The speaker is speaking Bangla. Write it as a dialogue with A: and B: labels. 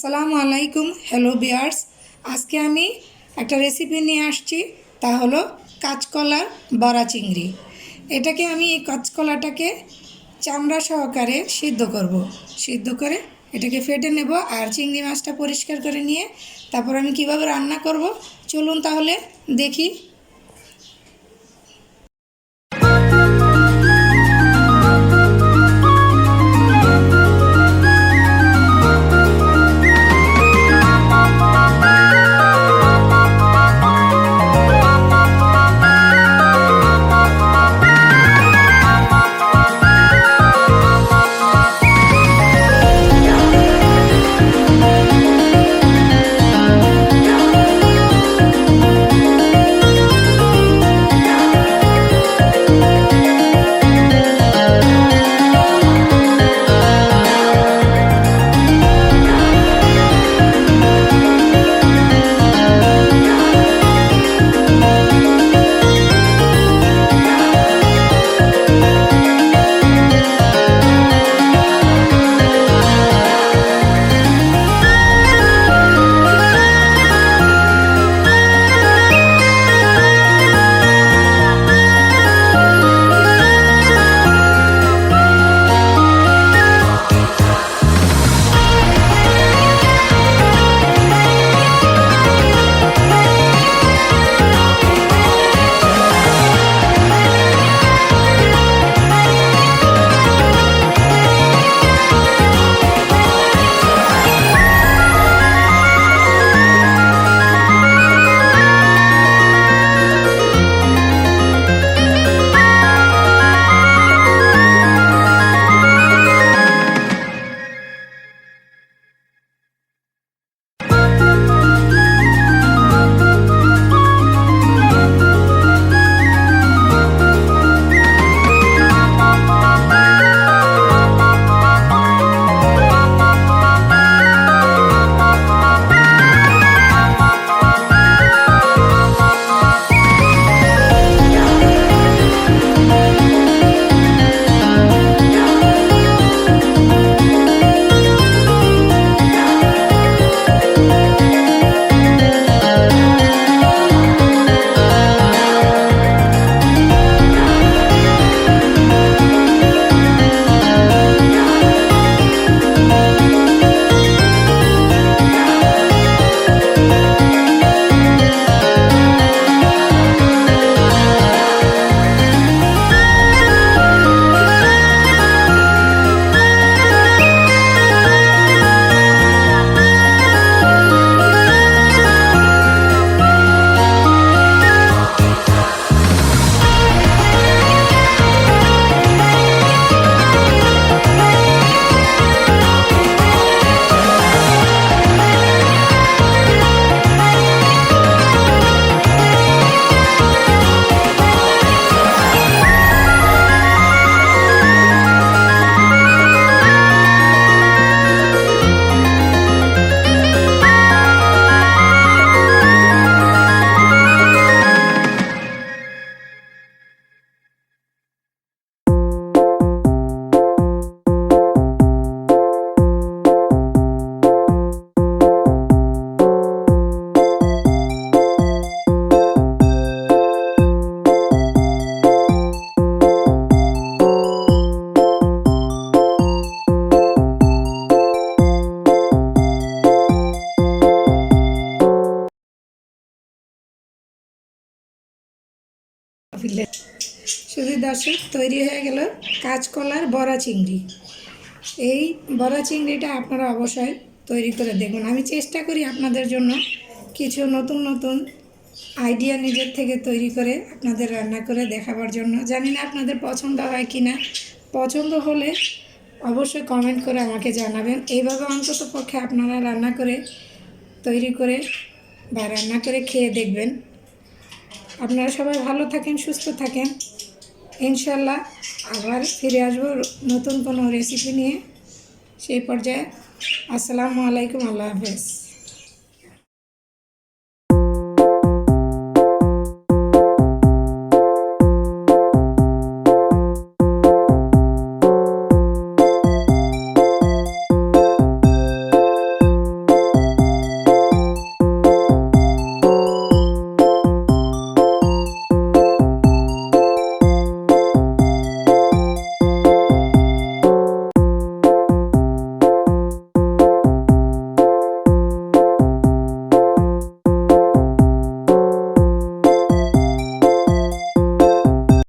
A: আসসালামু আলাইকুম। হ্যালো বিয়ার্স, আজকে আমি একটা রেসিপি নিয়ে আসছি, তা হলো কাঁচকলার বড়া চিংড়ি। এটাকে আমি এই কাঁচকলাটাকে চামড়া সহকারে সিদ্ধ করে এটাকে ফেটে নেব। আর চিংড়ি মাছটা পরিষ্কার করে নিয়ে তারপর আমি কিভাবে রান্না করব চলুন তাহলে দেখি। শুধু দর্শক, তৈরি হয়ে গেল কাঁচকলার বড়া চিংড়ি। এই বড়া চিংড়িটা আপনারা অবশ্যই তৈরি করে দেখুন। আমি চেষ্টা করি আপনাদের জন্য কিছু নতুন নতুন আইডিয়া নিজের থেকে তৈরি করে আপনাদের রান্না করে দেখাবার জন্য। জানি না আপনাদের পছন্দ হয় কি না, পছন্দ হলে অবশ্যই কমেন্ট করে আমাকে জানাবেন। এইভাবে অন্তত পক্ষে আপনারা রান্না করে তৈরি করে বা রান্না করে খেয়ে দেখবেন। আপনারা সবাই ভালো থাকেন, সুস্থ থাকেন। ইনশাল্লাহ আবার ফিরে আসবো নতুন কোনো রেসিপি নিয়ে। সেই পর্যায়ে আসসালামু আলাইকুম, আল্লাহ হাফেজ।